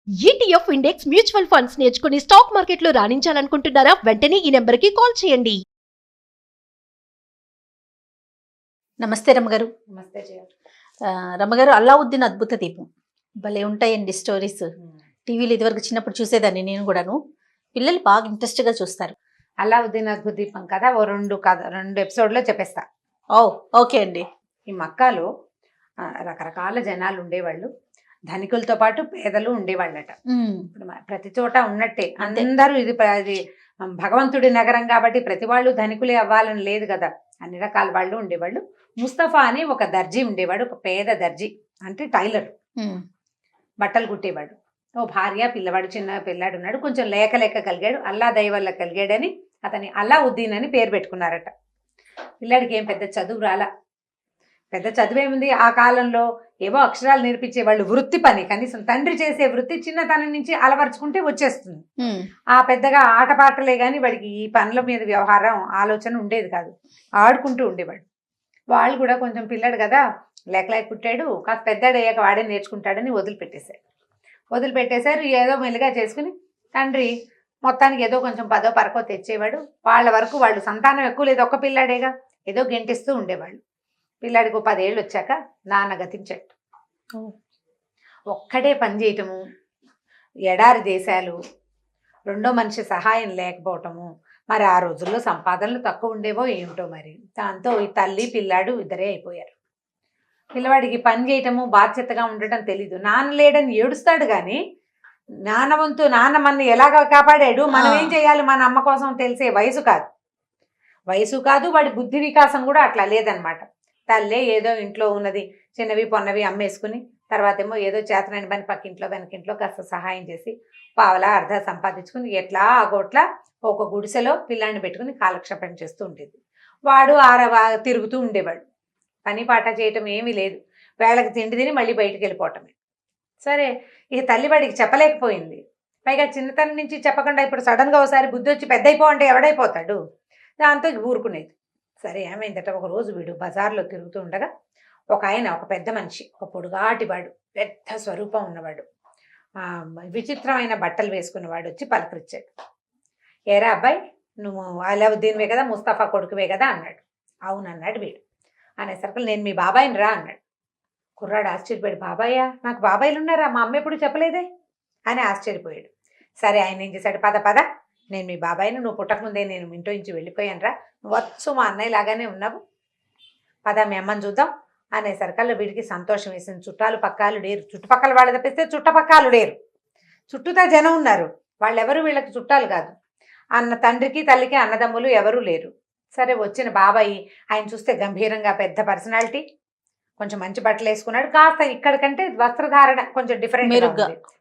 ETF index mutual funds నేర్చుకుని stock మార్కెట్లో రాణించాలనుకుంటున్నారా? వెంటనే ఈ నెంబర్కి కాల్ చేయండి. నమస్తే రమ్మగారు. నమస్తే జయ. రమ్మగారు, అల్లావుద్దీన్ అద్భుత దీపం భలే ఉంటాయండి స్టోరీస్. టీవీలో ఇదివరకు చిన్నప్పుడు చూసేదాన్ని నేను కూడాను. పిల్లలు బాగా ఇంట్రెస్ట్గా చూస్తారు. అల్లావుద్దీన్ అద్భుత దీపం కథ రెండు ఎపిసోడ్లో చెప్పేస్తా. ఓకే అండి. ఈ మక్కాలో రకరకాల జనాలు ఉండేవాళ్ళు. ధనికులతో పాటు పేదలు ఉండేవాళ్ళట. ఇప్పుడు ప్రతి చోట ఉన్నట్టే అందరూ ఇది భగవంతుడి నగరం కాబట్టి ప్రతి వాళ్ళు ధనికులే అవ్వాలని లేదు కదా, అన్ని రకాల వాళ్ళు ఉండేవాళ్ళు. ముస్తఫా అని ఒక దర్జీ ఉండేవాడు, ఒక పేద దర్జీ, అంటే టైలర్, బట్టలు కుట్టేవాడు. ఓ భార్య, పిల్లవాడు, చిన్న పిల్లాడు ఉన్నాడు. కొంచెం లేక కలిగాడు, అల్లా దయ వల్ల కలిగాడని అతని అల్లావుద్దీన్ అని పేరు పెట్టుకున్నారట. పిల్లాడికి ఏం పెద్ద చదువు రాలా. పెద్ద చదువేముంది ఆ కాలంలో, ఏవో అక్షరాలు నేర్పించేవాళ్ళు, వృత్తి పని, కనీసం తండ్రి చేసే వృత్తి చిన్నతనం నుంచి అలవరుచుకుంటే వచ్చేస్తుంది. ఆ పెద్దగా ఆటపాటలే కానీ వాడికి ఈ పనుల మీద వ్యవహారం ఆలోచన ఉండేది కాదు. ఆడుకుంటూ ఉండేవాడు. వాళ్ళు కూడా కొంచెం పిల్లాడు కదా, లేక పుట్టాడు, కాస్త పెద్దాడయ్యాక వాడే నేర్చుకుంటాడని వదిలిపెట్టేశారు. ఏదో మెల్లిగా చేసుకుని తండ్రి మొత్తానికి ఏదో కొంచెం పదో పరకో తెచ్చేవాడు. వాళ్ళ వరకు వాళ్ళు సంతానం ఎక్కువ లేదు, ఒక్క పిల్లాడేగా, ఏదో గెంటిస్తూ ఉండేవాళ్ళు. పిల్లాడికి 10 ఏళ్ళు వచ్చాక నాన్న గతించాడు. ఒక్కడే పని చేయటము, ఎడారి దేశాలు, రెండో మనిషి సహాయం లేకపోవటము, మరి ఆ రోజుల్లో సంపాదనలు తక్కువ ఉండేవో ఏమిటో మరి. దాంతో ఈ తల్లి పిల్లాడు ఇద్దరే అయిపోయారు. పిల్లవాడికి పని చేయటము, బాధ్యతగా ఉండటం తెలీదు. నాన్న లేడని ఏడుస్తాడు కానీ నాన్న మన ఎలాగ కాపాడాడు, మనం ఏం చేయాలి మన అమ్మ కోసం తెలిసే వయసు కాదు. వాడి బుద్ధి వికాసం కూడా అట్లా లేదనమాట. తల్లే ఏదో ఇంట్లో ఉన్నది చిన్నవి పొన్నవి అమ్మేసుకుని, తర్వాత ఏమో ఏదో చేతనైన పని పక్కింట్లో వెనకింట్లో కాస్త సహాయం చేసి పావలా అర్ధ సంపాదించుకుని ఎట్లా ఆగోట్లా ఒక గుడిసెలో పిల్లాన్ని పెట్టుకుని కాలక్షేపం చేస్తూ ఉండేది. వాడు తిరుగుతూ ఉండేవాడు. పని పాట చేయటం ఏమీ లేదు. వేళకి తిండి తిని మళ్ళీ బయటికి వెళ్ళిపోవటమే. సరే, ఇక తల్లి వాడికి చెప్పలేకపోయింది. పైగా చిన్నతనం నుంచి చెప్పకుండా ఇప్పుడు సడన్గా ఒకసారి బుద్ధి వచ్చి పెద్దయిపో అంటే ఎవడైపోతాడు. దాంతో ఊరుకునేది. సరే, ఏమైందట, ఒక రోజు వీడు బజార్లో తిరుగుతూ ఉండగా ఒక పెద్ద మనిషి, ఒక పొడుగాటివాడు, పెద్ద స్వరూపం ఉన్నవాడు, విచిత్రమైన బట్టలు వేసుకున్నవాడు వచ్చి పలకరించాడు. ఏరా అబ్బాయి, నువ్వు అల్లావుద్దీన్వే కదా, ముస్తఫా కొడుకువే కదా అన్నాడు. అవునన్నాడు వీడు. అనేసరికి నేను మీ బాబాయిని రా అన్నాడు. కుర్రాడు ఆశ్చర్యపోయాడు. బాబాయ్యా, నాకు బాబాయిలు ఉన్నారా, మా అమ్మ ఎప్పుడు చెప్పలేదే అని ఆశ్చర్యపోయాడు. సరే, ఆయన ఏం చేశాడు, పద నేను మీ బాబాయిని, నువ్వు పుట్టకముందే నేను ఇంట్లో నుంచి వెళ్ళిపోయాను రా, నువ్వు వచ్చు మా అన్నయ్య లాగానే ఉన్నావు, పద మీ అమ్మని చూద్దాం అనేసరికల్లా వీడికి సంతోషం వేసింది. చుట్టుపక్కల వాళ్ళు తప్పిస్తే చుట్టపక్కలు లేరు, చుట్టూతా జనం ఉన్నారు, వాళ్ళెవరు వీళ్ళకి చుట్టాలు కాదు. తండ్రికి తల్లికి అన్నదమ్ములు ఎవరూ లేరు. సరే, వచ్చిన బాబాయి ఆయన చూస్తే గంభీరంగా పెద్ద పర్సనాలిటీ, కొంచెం మంచి బట్టలు వేసుకున్నాడు. కాస్త ఇక్కడికంటే వస్త్రధారణ కొంచెం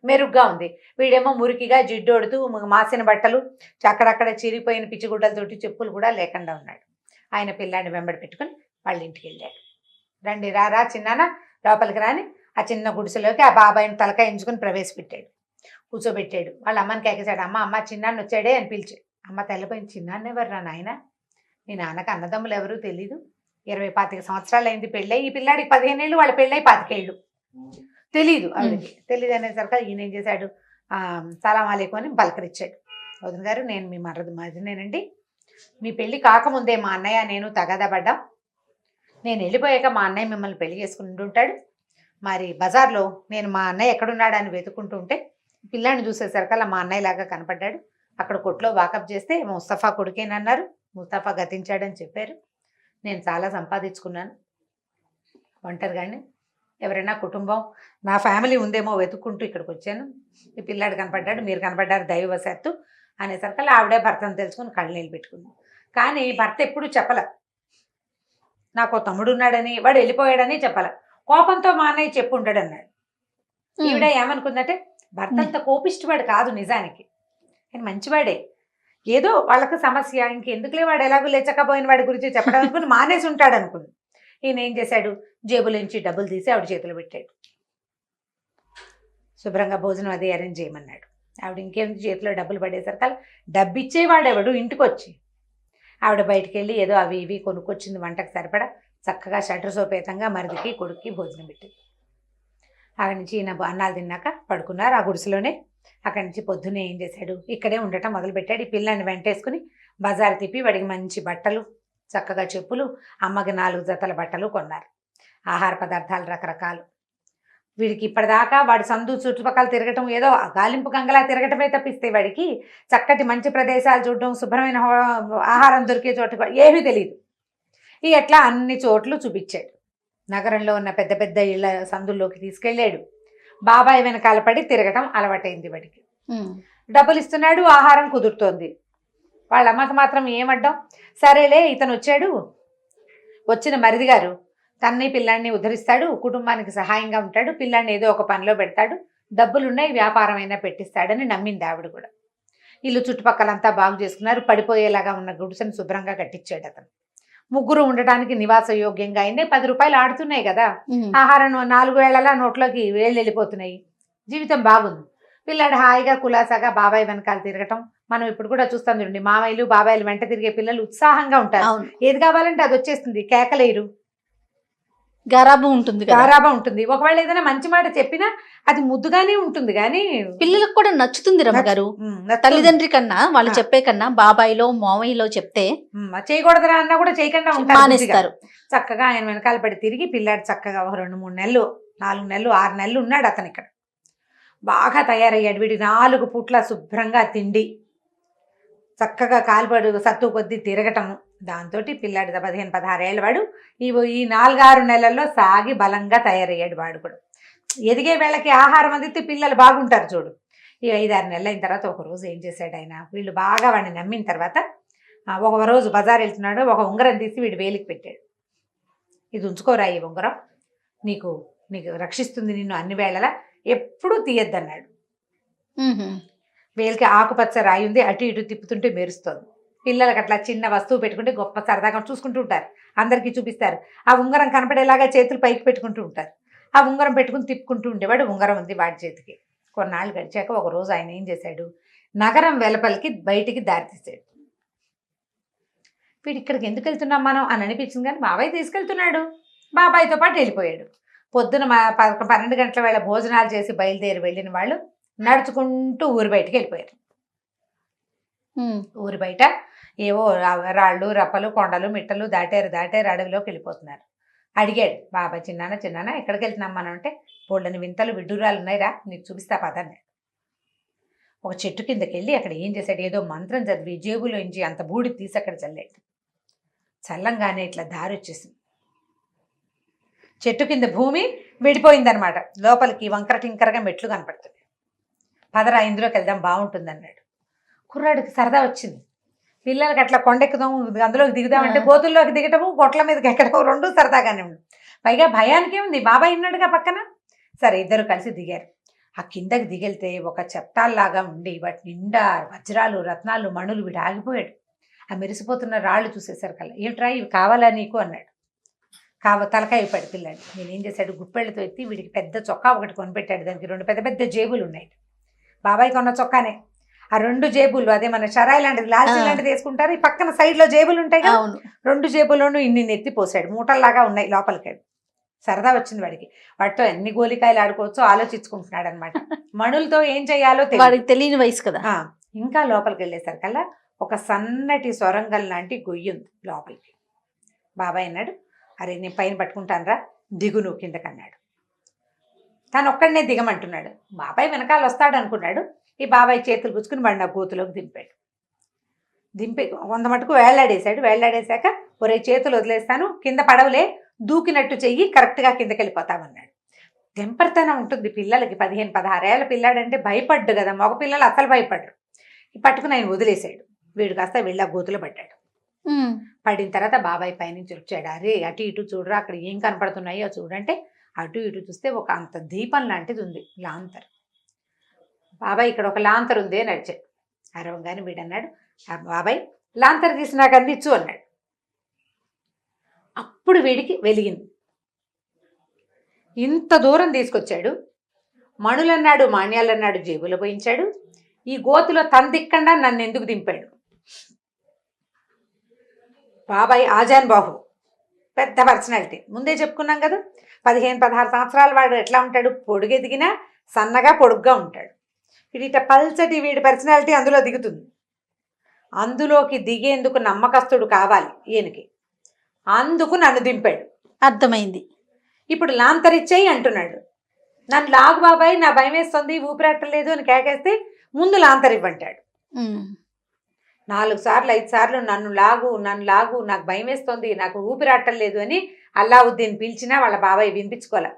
మెరుగ్గా ఉంది. వీడేమో మురికిగా జిడ్డోడుతూ మాసిన బట్టలు, అక్కడక్కడ చిరిగిపోయిన పిచ్చిగుడ్డలతోటి, చెప్పులు కూడా లేకుండా ఉన్నాడు. ఆయన పిల్లాన్ని వెంబడి పెట్టుకుని వాళ్ళ ఇంటికి వెళ్ళాడు. రండి రా చిన్నాన్న లోపలికి రాని ఆ చిన్న గుడిసెలోకి ఆ బాబాయిని తలకాయ ఎంచుకుని ప్రవేశపెట్టాడు, కూర్చోబెట్టాడు. వాళ్ళ అమ్మని కేకేశాడు. అమ్మ చిన్నాన్న వచ్చాడే అని పిలిచాడు. అమ్మ తెల్లపోయింది. చిన్నాన్న ఎవరు రా నాయన, నీ నాన్నకు అన్నదమ్ములు ఎవరూ తెలీదు, 20-25 సంవత్సరాలు అయింది పెళ్ళై, ఈ పిల్లాడికి 15 ఏళ్ళు, వాళ్ళ పెళ్ళై 25 ఏళ్ళు, తెలీదు ఆవిడకి. తెలీదు అనేసరికి ఈయన ఏం చేశాడు, సలాం అలైకుం అని పలకరించాడు. వదిన గారు, నేను మీ మరిదినేనండి, మీ పెళ్ళి కాకముందే మా అన్నయ్య నేను తగాదా పడ్డాం, నేను వెళ్ళిపోయాక మా అన్నయ్య మిమ్మల్ని పెళ్లి చేసుకుని ఉంటాడు. మరి బజార్లో నేను మా అన్నయ్య ఎక్కడున్నాడని వెతుకుంటూ ఉంటే పిల్లాడిని చూసేసరికల్లా మా అన్నయ్య లాగా కనపడ్డాడు. అక్కడ కొట్లో వాకప్ చేస్తే ముస్తఫా కొడుకేనన్నారు, ముస్తఫా గతించాడని చెప్పారు. నేను చాలా సంపాదించుకున్నాను, ఒంటరిగానే, ఎవరైనా కుటుంబం నా ఫ్యామిలీ ఉందేమో వెతుక్కుంటూ ఇక్కడికి వచ్చాను. ఈ పిల్లాడు కనపడ్డాడు, మీరు కనపడ్డారు దైవవశాత్తు అనేసరికల్లా ఆవిడే భర్తను తెలుసుకుని కళ్ళనీళ్ళు పెట్టుకుంది. కానీ భర్త ఎప్పుడు చెప్పలే, నాకు తమ్ముడు ఉన్నాడని, వాడు వెళ్ళిపోయాడని చెప్పలే. కోపంతో మా అన్నయ్య చెప్పు ఉంటాడు అన్నాడు. ఈవిడ ఏమనుకుందంటే, భర్త అంత కోపిష్టివాడు కాదు నిజానికి, ఆయన మంచివాడే, ఏదో వాళ్ళకి సమస్య, ఇంకెందుకులే వాడు ఎలాగో లేచకపోయిన వాడి గురించి చెప్పడం అనుకుని మానేసి ఉంటాడు అనుకుంది. ఈయన ఏం చేశాడు, జేబులోంచి డబ్బులు తీసి ఆవిడ చేతిలో పెట్టాడు. శుభ్రంగా భోజనం అది అరేంజ్ చేయమన్నాడు. ఆవిడ ఇంకేంది చేతిలో డబ్బులు పడేసరికి డబ్బు ఇచ్చేవాడెవడు ఇంటికి వచ్చి, ఆవిడ బయటికి వెళ్ళి ఏదో అవి ఇవి కొనుక్కొచ్చింది వంటకు సరిపడా. చక్కగా షటర్ సోపేతంగా మరిదికి కొడుక్కి భోజనం పెట్టింది. అక్కడి నుంచి ఈయన అన్నాలు తిన్నాక పడుకున్నారు ఆ గుడిసెలోనే. అక్కడి నుంచి పొద్దున్నే ఏం చేశాడు, ఇక్కడే ఉండటం మొదలుపెట్టాడు. ఈ పిల్లాన్ని వెంటేసుకుని బజారు తిప్పి వాడికి మంచి బట్టలు, చక్కగా చెప్పులు, అమ్మకి 4 జతల బట్టలు కొన్నారు. ఆహార పదార్థాలు రకరకాలు. వీడికి ఇప్పటిదాకా వాడి సందు చుట్టుపక్కల తిరగటం ఏదో గాలింపు గంగలా తిరగటమే తప్పిస్తే వాడికి చక్కటి మంచి ప్రదేశాలు చూడడం, శుభ్రమైన ఆహారం దొరికే చోటు ఏమీ తెలియదు. ఎట్లా అన్ని చోట్లు చూపించాడు. నగరంలో ఉన్న పెద్ద పెద్ద ఇళ్ళ సందుల్లోకి తీసుకెళ్ళాడు. బాబాయ్ వెనకాల పడి తిరగటం అలవాటైంది వాడికి. డబ్బులు ఇస్తున్నాడు, ఆహారం కుదురుతోంది. వాళ్ళ అమ్మకి మాత్రం ఏమడ్డం. సరేలే ఇతను వచ్చాడు, వచ్చిన మరిది గారు తన్ని పిల్లాన్ని ఉద్ధరిస్తాడు, కుటుంబానికి సహాయంగా ఉంటాడు, పిల్లాన్ని ఏదో ఒక పనిలో పెడతాడు, డబ్బులున్నాయి, వ్యాపారం అయినా పెట్టిస్తాడని నమ్మింది ఆవిడ కూడా. ఇల్లు చుట్టుపక్కలంతా బాగు చేసుకున్నారు. పడిపోయేలాగా ఉన్న గుడిసెను శుభ్రంగా కట్టించాడు అతను. 3 ఉండటానికి నివాస యోగ్యంగా అయింది. 10 రూపాయలు ఆడుతున్నాయి కదా, ఆహారం 4 వేళలా నోట్లోకి వేళ్ళు వెళ్ళిపోతున్నాయి. జీవితం బాగుంది. పిల్లాడు హాయిగా కులాసాగా బాబాయ్ వెనకాల తిరగటం మనం ఇప్పుడు కూడా చూస్తాం చూడండి. మామయ్యలు బాబాయిలు వెంట తిరిగే పిల్లలు ఉత్సాహంగా ఉంటారు. ఏది కావాలంటే అది వచ్చేస్తుంది, కేకలేరు, గారాబం ఉంటుంది, గారాబం ఉంటుంది. ఒకవేళ ఏదైనా మంచి మాట చెప్పినా అది ముద్దుగానే ఉంటుంది, కానీ పిల్లలకు కూడా నచ్చుతుంది రమ్మగారు. తల్లిదండ్రి కన్నా వాళ్ళు చెప్పే కన్నా బాబాయిలో మామయ్యలో చెప్తే చేయకూడదురా అన్నా కూడా చేయకుండా మానేస్తారు. చక్కగా ఆయన వెనకాల పడి తిరిగి పిల్లాడు చక్కగా 2-3 నెలలు, 4 నెలలు, 6 నెలలు ఉన్నాడు అతను ఇక్కడ. బాగా తయారయ్యాడు. వీడి 4 పూట్ల శుభ్రంగా తిండి, చక్కగా కాలుపడు సత్తు కొద్దీ తిరగటము. దాంతో పిల్లాడు 15-16 ఏళ్ళ వాడు ఈ 4-6 నెలల్లో సాగి బలంగా తయారయ్యాడు. వాడు కూడా ఎదిగే వేళకి ఆహారం అందితే పిల్లలు బాగుంటారు చూడు. ఈ 5-6 నెలలు అయిన తర్వాత ఒకరోజు ఏం చేశాడు ఆయన, వీళ్ళు బాగా వాడిని నమ్మిన తర్వాత ఒక రోజు బజార్ వెళ్తున్నాడు. ఒక ఉంగరం తీసి వీడు వేలికి పెట్టాడు. ఇది ఉంచుకోరా, ఈ ఉంగరం నీకు రక్షిస్తుంది నిన్ను అన్ని వేళలా, ఎప్పుడూ తీయద్దన్నాడు. వేలికి ఆకుపచ్చ రాయి ఉంది, అటు ఇటు తిప్పుతుంటే మెరుస్తోంది. పిల్లలకి అట్లా చిన్న వస్తువు పెట్టుకుంటే గొప్ప సరదాగా చూసుకుంటూ ఉంటారు, అందరికీ చూపిస్తారు. ఆ ఉంగరం కనపడేలాగా చేతులు పైకి పెట్టుకుంటూ ఉంటారు. ఆ ఉంగరం పెట్టుకుని తిప్పుకుంటూ ఉండేవాడు. ఉంగరం ఉంది వాడి చేతికి. కొన్నాళ్ళు గడిచాక ఒక రోజు ఆయన ఏం చేశాడు, నగరం వెలుపలికి బయటికి దారి తీసాడు. వీడు ఇక్కడికి ఎందుకు వెళ్తున్నాం మనం అని అనిపించింది, కానీ బాబాయ్ తీసుకెళ్తున్నాడు. బాబాయ్తో పాటు వెళ్ళిపోయాడు. పొద్దున 12 గంటల వేళ భోజనాలు చేసి బయలుదేరి వెళ్ళిన వాళ్ళు నడుచుకుంటూ ఊరి బయటికి వెళ్ళిపోయారు. ఊరి బయట ఏవో రాళ్ళు, రప్పలు, కొండలు, మిట్టలు దాటారు అడవిలోకి వెళ్ళిపోతున్నారు. అడిగాడు బాబాయ్, చిన్నాన్న ఎక్కడికి వెళ్తున్నాం మనం అంటే, బోళ్ళని వింతలు విడ్డూరాలు ఉన్నాయిరా, నీకు చూపిస్తా పదన్నాడు. ఒక చెట్టు కిందకి వెళ్ళి అక్కడ ఏం చేశాడు, ఏదో మంత్రం చదివి జేబులోంచి అంత బూడి తీసి అక్కడ చల్లాడు. చల్లంగానే ఇట్లా దారి వచ్చేసింది. చెట్టు కింద భూమి విడిపోయిందనమాట. లోపలికి వంకర టింకరగా మెట్లు కనపడుతుంది. పదరా ఇందులోకి వెళ్దాం బాగుంటుంది అన్నాడు. కుర్రాడికి సరదా వచ్చింది. పిల్లలకి అట్లా కొండెక్కుదాం, అందులోకి దిగుదామంటే గోతుల్లోకి దిగటము, గొట్ల మీదకి ఎక్కడము 2 సరదాగానే ఉంది. పైగా భయానికే ఉంది, బాబాయ్ ఉన్నాడుగా పక్కన. సరే ఇద్దరు కలిసి దిగారు. ఆ కిందకి దిగెళ్తే ఒక చెప్తాల్లాగా ఉండి వాటి నిండా వజ్రాలు, రత్నాలు, మణులు. వీడు ఆగిపోయాడు. ఆ మెరిసిపోతున్న రాళ్ళు చూసేసరికల్లా, ఏమిట్రా ఇవి కావాలా నీకు అన్నాడు. తలకాయ ఇప్పాడు పిల్లాడు. నేనేం చేశాడు, గుప్పెళ్ళతో ఎత్తి వీడికి పెద్ద చొక్కా ఒకటి కొనిపెట్టాడు. దానికి 2 పెద్ద పెద్ద జేబులు ఉన్నాయి. బాబాయ్ కొన్న చొక్కానే. ఆ 2 జేబులు, అదే మన షరాయి లాంటిది, లాల్చీ లాంటిది వేసుకుంటారు, ఈ పక్కన సైడ్లో జేబులు ఉంటాయి కదా, 2 జేబుల్లోనూ ఇన్ని ఎత్తిపోసాడు. మూటల్లాగా ఉన్నాయి లోపలికి. సరదా వచ్చింది వాడికి. వాటితో ఎన్ని గోలికాయలు ఆడుకోవచ్చో ఆలోచించుకుంటున్నాడు అనమాట. మణులతో ఏం చేయాలో వాడికి తెలియని వయసు కదా. ఇంకా లోపలికి వెళ్ళేసరికల్లా ఒక సన్నటి సొరంగం లాంటి గొయ్యి ఉంది లోపలికి. బాబాయ్ అన్నాడు, అరే నేను పైన పట్టుకుంటానురా, దిగు నువ్వు కిందకన్నాడు. తను ఒక్కడనే దిగమంటున్నాడు. బాబాయ్ వెనకాల వస్తాడు అనుకున్నాడు. ఈ బాబాయ్ చేతులు పుచ్చుకుని వాడిని ఆ గోతులోకి దింపాడు. కొంత మటుకు వేళ్లాడేశాడు. వేళ్లాడేశాక, ఒరే చేతులు వదిలేస్తాను, కింద పడవలే, దూకినట్టు చెయ్యి, కరెక్ట్గా కిందకి వెళ్ళిపోతామన్నాడు. తెంపర్తనం ఉంటుంది పిల్లలకి. 15-16 ఏళ్ళ పిల్లాడంటే భయపడ్డు కదా, మగ పిల్లలు అసలు భయపడ్డరు. పట్టుకుని ఆయన వదిలేశాడు. వీడు కాస్త వెళ్ళి ఆ గోతులో పడ్డాడు. పడిన తర్వాత బాబాయ్ పైనుంచి వచ్చాడు. అరే అటు ఇటు చూడరా, అక్కడ ఏం కనపడుతున్నాయో చూడంటే, అటు ఇటు చూస్తే ఒక అంత దీపం లాంటిది ఉంది, లాంతర్. బాబాయ్ ఇక్కడ ఒక లాంతర్ ఉంది అని అడిచాడు. అరవంగానే వీడన్నాడు, బాబాయ్ లాంతర్ తీసి నాకు అందించు అన్నాడు. అప్పుడు వీడికి వెలిగింది. ఇంత దూరం తీసుకొచ్చాడు, మణులన్నాడు, మాన్యాలన్నాడు, జేబులో పోయించాడు. ఈ గోతులో తందిక్కండా నన్ను ఎందుకు దింపాడు? బాబాయ్ ఆజాన్ బాహు, పెద్ద పర్సనాలిటీ. ముందే చెప్పుకున్నాం కదా, 15-16 సంవత్సరాల వాడు ఎట్లా ఉంటాడు, పొడుగెదిగినా సన్నగా పొడుగ్గా ఉంటాడు. వీడి పల్చటి వీడి పర్సనాలిటీ అందులో దిగుతుంది. అందులోకి దిగేందుకు నమ్మకస్తుడు కావాలి ఈయనకి. అందుకు నన్ను దింపాడు. అర్థమైంది. ఇప్పుడు లాంతరిచ్చేయి అంటున్నాడు. నన్ను లాగు బాబాయ్, నా భయం వేస్తుంది, ఊపిరట్టలేదు అని కేకేస్తే ముందు లాంతరివ్వంటాడు. 4 సార్లు 5 సార్లు నన్ను లాగు, నాకు భయం వేస్తుంది, నాకు ఊపిరాటలేదు అని అల్లావుద్దీన్ పిలిచినా వాళ్ళ బాబాయ్ వినిపించుకోలే.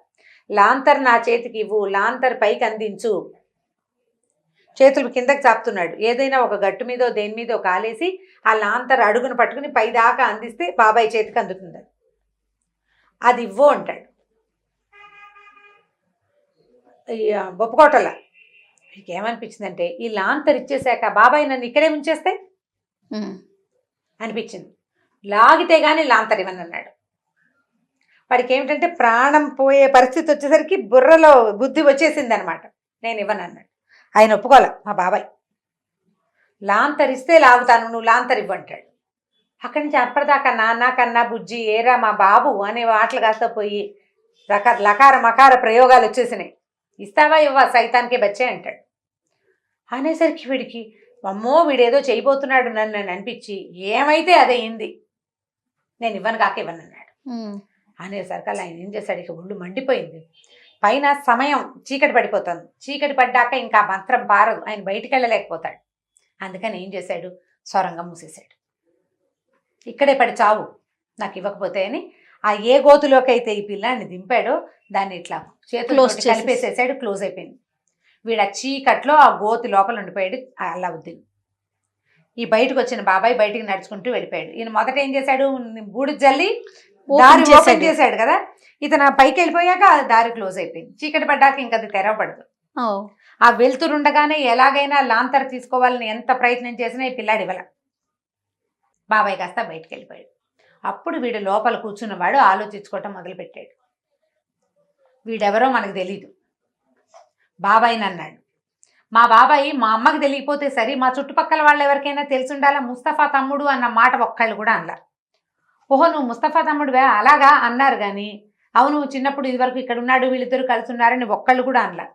లాంతర్ నా చేతికి ఇవ్వు, లాంతర్ పైకి అందించు. చేతులు కిందకి చాపుతున్నాడు. ఏదైనా ఒక గట్టు మీదో దేని మీదో కాలేసి ఆ లాంతర్ అడుగును పట్టుకుని పైదాకా అందిస్తే బాబాయ్ చేతికి అందుతుంది. అది ఇవ్వు అంటాడు. ఒప్పుకోటల మీకు ఏమనిపించిందంటే, ఈ లాంతర్ ఇచ్చేసాక బాబాయ్ నన్ను ఇక్కడే ఉంచేస్తే అనిపించింది. లాగితే కానీ లాంతర్ ఇవ్వను అన్నాడు. వాడికి ఏమిటంటే ప్రాణం పోయే పరిస్థితి వచ్చేసరికి బుర్రలో బుద్ధి వచ్చేసింది అనమాట. నేను ఇవ్వను అన్నాడు. ఆయన ఒప్పుకోలే మా బాబాయ్. లాంతర్ ఇస్తే లాగుతాను, నువ్వు లాంతర్ ఇవ్వంటాడు. అక్కడి నుంచి అప్పటిదాకా నాన్న కన్నా బుజ్జి ఏరా మా బాబు అనే వాటలు కాస్త పోయి లకార మకార ప్రయోగాలు వచ్చేసినాయి. ఇస్తావా ఇవ్వా సైతానికే బచ్చే అంటాడు. అనేసరికి వీడికి అమ్మో వీడేదో చేయబోతున్నాడు నన్ను అనిపించి ఏమైతే అదయింది, నేను ఇవ్వను కాక ఇవ్వను అన్నాడు. అనేసరికి ఆయన ఏం చేశాడు, ఇక ఒళ్ళు మండిపోయింది. పైన సమయం చీకటి పడిపోతుంది. చీకటి పడ్డాక ఇంకా మంత్రం పారదు, ఆయన బయటికి వెళ్ళలేకపోతాడు. అందుకని ఏం చేశాడు, సొరంగం మూసేశాడు. ఇక్కడే పడి చావు నాకు ఇవ్వకపోతే అని ఆ ఏ గోతులోకి అయితే ఈ పిల్లాన్ని దింపాడో దాన్ని ఇట్లా చేతులు కలిపేసేసాడు. క్లోజ్ అయిపోయింది. వీడు ఆ చీకట్లో ఆ గోతి లోపల ఉండిపోయాడు అల్లావుద్దీన్. ఈ బయటకు వచ్చిన బాబాయ్ బయటికి నడుచుకుంటూ వెళ్ళిపోయాడు. ఈయన మొదట ఏం చేశాడు, బూడి జల్లి దారి ఓపెన్ చేశాడు కదా. ఇతను పైకి వెళ్ళిపోయాక దారి క్లోజ్ అయిపోయింది. చీకటి పడ్డాక ఇంకా అది తెరవబడదు. ఆ వెళ్తురుండగానే ఎలాగైనా లాంతర్ తీసుకోవాలని ఎంత ప్రయత్నం చేసినా ఈ పిల్లాడి ఇవ్వల. బాబాయ్ కాస్త బయటకు వెళ్ళిపోయాడు. అప్పుడు వీడు లోపల కూర్చున్నవాడు ఆలోచించుకోవటం మొదలుపెట్టాడు. వీడెవరో మనకు తెలీదు. బాబాయ్ని అన్నాడు. మా బాబాయ్ మా అమ్మకి తెలియకపోతే సరే, మా చుట్టుపక్కల వాళ్ళు ఎవరికైనా తెలిసి ఉండాలా, ముస్తఫా తమ్ముడు అన్న మాట ఒక్కళ్ళు కూడా అనలా. ఓహో నువ్వు ముస్తఫా తమ్ముడువే అలాగా అన్నారు కానీ, అవును చిన్నప్పుడు ఇదివరకు ఇక్కడ ఉన్నాడు వీళ్ళిద్దరు కలిసి ఉన్నారని ఒక్కళ్ళు కూడా అనలా.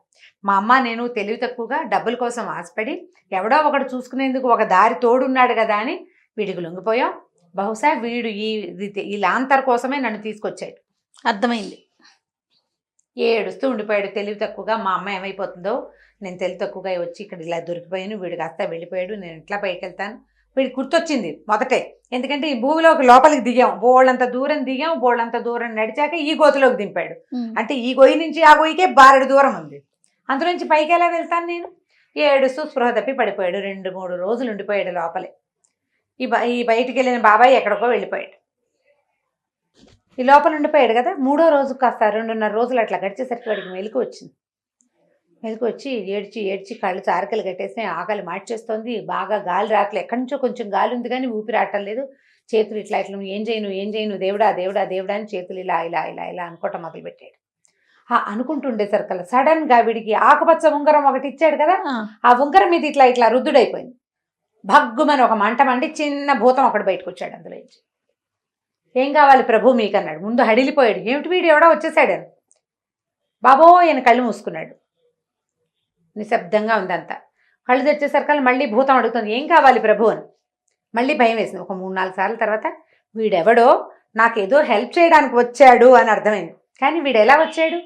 మా అమ్మ నేను తెలివి తక్కువగా డబ్బుల కోసం ఆశపడి ఎవడో ఒకడు చూసుకునేందుకు ఒక దారి తోడున్నాడు కదా అని వీడికి లొంగిపోయాం. బహుశా వీడు ఈ లాంతర్ కోసమే నన్ను తీసుకొచ్చాడు. అర్థమైంది. ఏడుస్తూ ఉండిపోయాడు తెలివి తక్కువగా. మా అమ్మ ఏమైపోతుందో, నేను తెలివి తక్కువగా వచ్చి ఇక్కడ ఇలా దొరికిపోయాను, వీడు కాస్త వెళ్ళిపోయాడు, నేను ఎట్లా పైకి వెళ్తాను. వీడికి గుర్తొచ్చింది మొదటే, ఎందుకంటే ఈ భూమిలోకి లోపలికి దిగాం, బోళ్ళంత దూరం దిగాం, బోళ్ళంత దూరం నడిచాక ఈ గోతులోకి దింపాడు. అంటే ఈ గొయ్యి నుంచి ఆ గొయ్యికే బారెడు దూరం ఉంది, అందులోంచి పైకి ఎలా వెళ్తాను నేను. ఏడుస్తూ స్పృహ తప్పి పడిపోయాడు. 2-3 రోజులు ఉండిపోయాడు లోపలే. ఈ బయటికి వెళ్ళిన బాబాయ్ ఎక్కడికో వెళ్ళిపోయాడు. ఈ లోపల ఉండిపోయాడు కదా. 3వ రోజు కాస్త 2.5 రోజులు అట్లా గడిచేసరికి వాడికి మెలకు వచ్చింది. మెలకు వచ్చి ఏడ్చి కళ్ళు చారకలు కట్టేసి ఆకలి మార్చేస్తోంది. బాగా గాలి రాకలేదు, ఎక్కడి నుంచో కొంచెం గాలి ఉంది కానీ ఊపిరి ఆటలేదు. చేతులు ఇట్లా ఏం చేయను దేవుడా అని చేతులు ఇలా అనుకోవటం మొదలుపెట్టాడు. అనుకుంటుండేసరికల్లా సడన్ గా వీడికి ఆకుపచ్చ ఉంగరం ఒకటి ఇచ్చాడు కదా, ఆ ఉంగరం మీద ఇట్లా రుద్దుడైపోయింది. భగ్గుమని ఒక మంట మండి చిన్న భూతం ఒకటి బయటకు వచ్చాడు. అందులో నుంచి ఏం కావాలి ప్రభు మీకు అన్నాడు. ముందు హడిలిపోయాడు, ఏమిటి వీడు ఎవడో వచ్చేసాడని. బాబో ఆయన కళ్ళు మూసుకున్నాడు. నిశ్శబ్దంగా ఉందంతా. కళ్ళు తెచ్చేసరికల్లా మళ్ళీ భూతం అడుగుతుంది, ఏం కావాలి ప్రభు అని. మళ్ళీ భయం వేసింది. ఒక 3-4 సార్లు తర్వాత వీడెవడో నాకేదో హెల్ప్ చేయడానికి వచ్చాడు అని అర్థమైంది. కానీ వీడు ఎలా వచ్చాడు,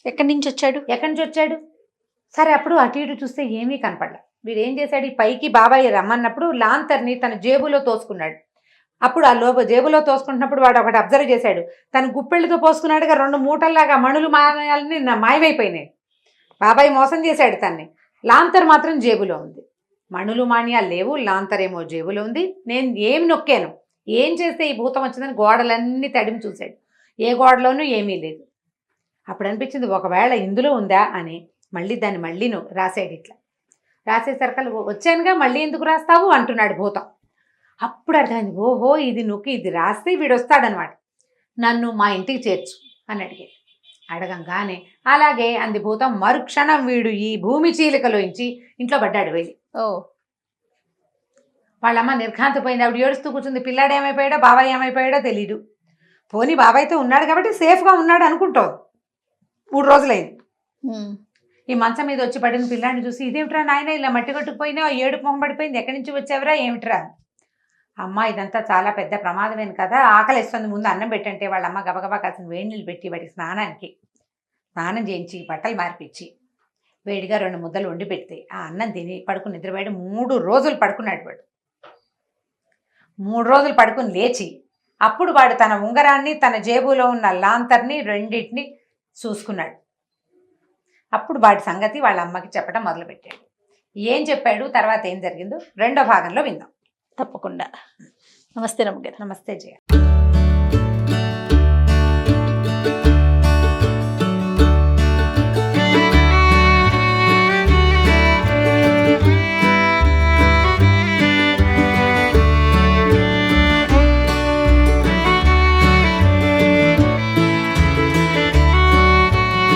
ఎక్కడి నుంచి వచ్చాడు? సరే అప్పుడు అటు ఇటు చూస్తే ఏమీ కనపడలే. వీడు ఏం చేశాడు, ఈ పైకి బాబాయ్ రమ్మన్నప్పుడు లాంతర్ని తన జేబులో తోసుకున్నాడు. అప్పుడు ఆ జేబులో తోసుకుంటున్నప్పుడు వాడు ఒకటి అబ్జర్వ్ చేశాడు. తను గుప్పెళ్ళతో పోసుకున్నాడుగా 2 మూటల్లాగా మణులు మాయాలని మాయమైపోయినాయి. బాబాయ్ మోసం చేశాడు తన్ని. లాంతర్ మాత్రం జేబులో ఉంది. మణులు మాణ్యాలు లేవు, లాంతర్ ఏమో జేబులో ఉంది. నేను ఏమి నొక్కాను, ఏం చేస్తే ఈ భూతం వచ్చిందని గోడలన్నీ తడిమి చూశాడు. ఏ గోడలోనూ ఏమీ లేదు. అప్పుడు అనిపించింది ఒకవేళ ఇందులో ఉందా అని. దాన్ని రాసాడు. ఇట్లా రాసేసరికి వచ్చానుగా మళ్ళీ ఎందుకు రాస్తావు అంటున్నాడు భూతం. అప్పుడు అర్థమైంది, ఓహో ఇది నొక్కి ఇది రాస్తే వీడు వస్తాడనమాట, నన్ను మా ఇంటికి చేర్చు అని అడిగాడు. అడగంగానే అలాగే అంది భూతం. మరుక్షణం వీడు ఈ భూమి చీలికలోంచి ఇంట్లో పడ్డాడు. వెళ్ళి వాళ్ళమ్మ నిర్ఘాంతపోయింది. ఆవిడ ఏడుస్తూ కూర్చుంది. పిల్లాడు ఏమైపోయాడో బాబాయ్ ఏమైపోయాడో తెలీదు. పోనీ బాబాయ్తో ఉన్నాడు కాబట్టి సేఫ్గా ఉన్నాడు అనుకుంటావు. 3 రోజులైంది. ఈ మంచం మీద వచ్చి పడిన పిల్లాన్ని చూసి ఇదేమిట్రా నాయన ఇలా మట్టి కొట్టుకుపోయినా ఏడుపు మొహం పడిపోయింది, ఎక్కడి నుంచి వచ్చావురా ఏమిట్రా? అమ్మ ఇదంతా చాలా పెద్ద ప్రమాదమైన కదా, ఆకలిస్తుంది, ముందు అన్నం పెట్టంటే వాళ్ళ అమ్మ గబగబా కాసిన వేడి నీళ్ళు పెట్టి వాడికి స్నానం చేయించి బట్టలు మార్పిచ్చి వేడిగా 2 ముద్దలు వండి పెడితే ఆ అన్నం తిని పడుకుని నిద్రపోయాడు. 3 రోజులు పడుకున్నాడు వాడు. 3 రోజులు పడుకుని లేచి అప్పుడు వాడు తన ఉంగరాన్ని తన జేబులో ఉన్న లాంతర్ని రెండింటిని చూసుకున్నాడు. అప్పుడు వాడి సంగతి వాళ్ళ అమ్మకి చెప్పడం మొదలుపెట్టాడు. ఏం చెప్పాడు, తర్వాత ఏం జరిగిందో 2వ భాగంలో విందాం. తప్పకుండా. నమస్తే రమ్మగారు. నమస్తే జయ.